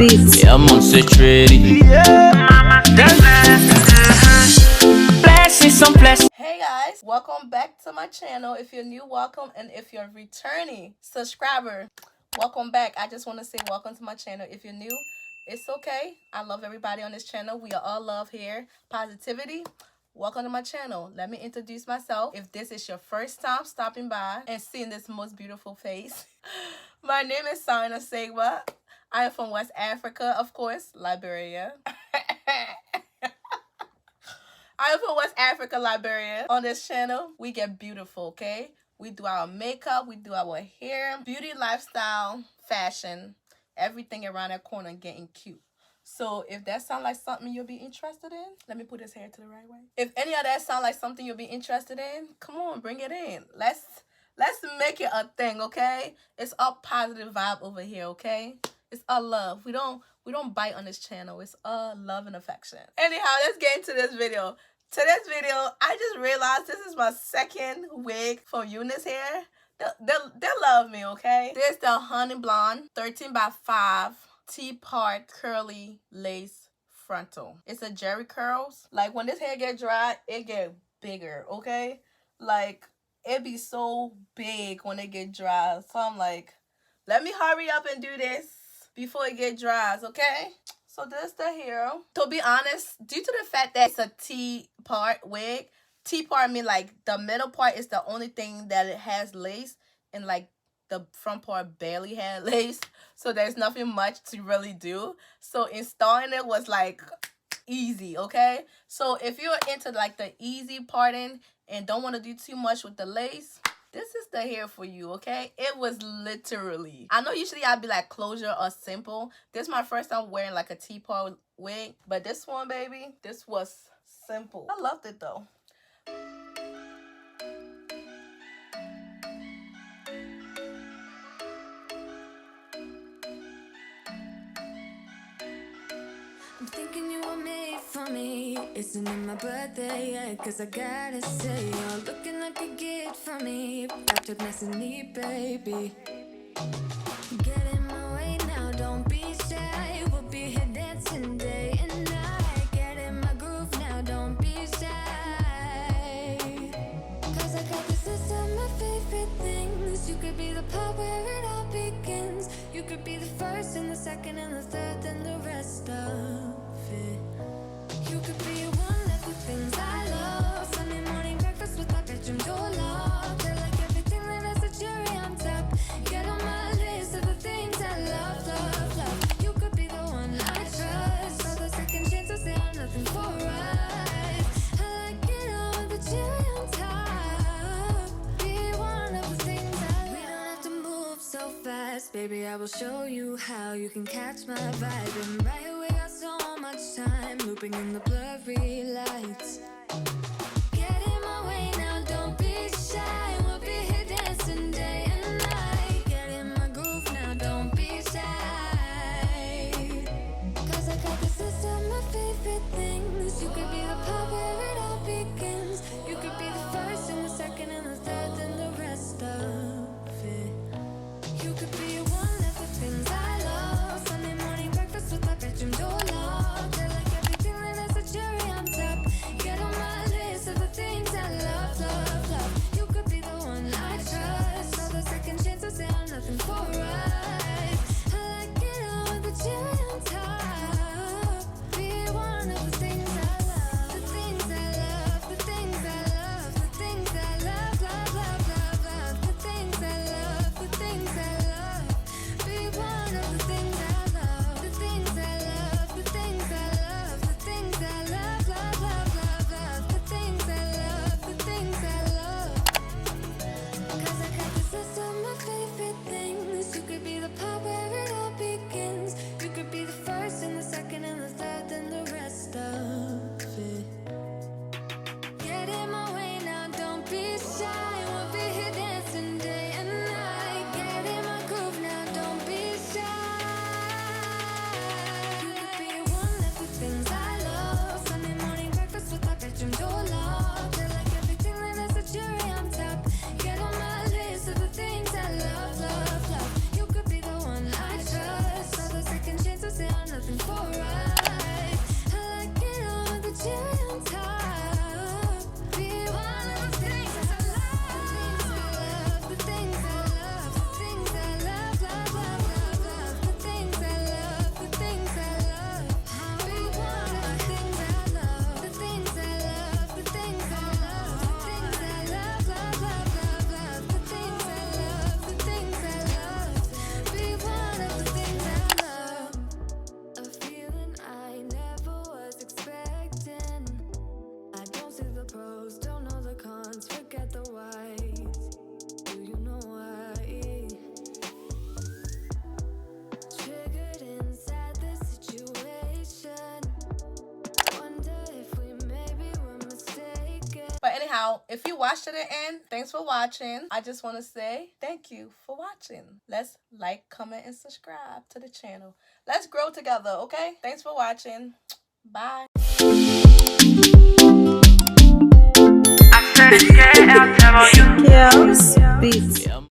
beats. Yeah, I'm on set ready. Hey guys, welcome back to my channel. If you're new, welcome, and if you're a returning subscriber, welcome back. I just want to say welcome to my channel. If you're new, it's okay. I love everybody on this channel. We are all love here, positivity. Welcome to my channel. Let me introduce myself. If this is your first time stopping by and seeing this most beautiful face, my name is Saygbah. I am from West Africa, of course, Liberia. I'm from West Africa, Liberia. On this channel, we get beautiful, okay? We do our makeup, we do our hair, beauty, lifestyle, fashion, everything around that corner getting cute. So if that sounds like something you'll be interested in, let me put this hair to the right way. If any of that sounds like something you'll be interested in, come on, bring it in. Let's make it a thing, okay? It's all positive vibe over here, okay? It's all love. We don't bite on this channel. It's all love and affection. Anyhow, let's get into this video. Today's video, I just realized this is my second wig for UNICE hair. They love me, okay? This is the Honey Blonde 13x5 T-part curly lace frontal. It's a jerry curls. Like when this hair get dry, it get bigger, okay? Like it be so big when it get dry. So I'm like, let me hurry up and do this before it get dry, okay? So this the hair. To be honest, due to the fact that it's a T-part wig, T-part mean like the middle part is the only thing that it has lace, and like the front part barely had lace. So there's nothing much to really do. So installing it was like easy, okay? So if you're into like the easy parting and don't want to do too much with the lace, this is the hair for you, okay? It was literally, I know usually I'd be like closure or simple. This is my first time wearing like a T-part wig, but this one, baby, this was simple. I loved it though. I'm thinking you were made for me. Isn't it my birthday yet? Cause I gotta say, you're looking like a gift for me. Wrapped up nice and neat, baby. Get in my way now, don't be shy. We'll be here dancing day and night. Get in my groove now, don't be shy. Cause I got this list of my favorite things. You could be the part where it all begins. You could be the first and the second and the third and the rest of it. You could be one of the things I love. Sunday morning breakfast with my bedroom door locked. I like everything that has a cherry on top. Get on my list of the things I love, love, love. You could be the one I trust. All the second chances, they are nothing for us. I like it all with the cherry on top. Be one of the things I love. We don't have to move so fast, baby. I will show you how you can catch my vibe. And right away, got so much time looping in the blurry lights. Get in my way now, don't be shy. We'll be here dancing day and night. Get in my groove now, don't be shy. Cause I got this list of my favorite things. You could be the part where it all begins. You could be the first and the second and the third and the rest of it. You could be one of the things I love. Sunday morning breakfast with my bedroom door locked. I like everything that has a cherry on top. Get on my list. Now, if you watched to the end, thanks for watching. I just want to say thank you for watching. Let's like, comment, and subscribe to the channel. Let's grow together, okay? Thanks for watching. Bye. I said it's gay, I'll tell you. Beats.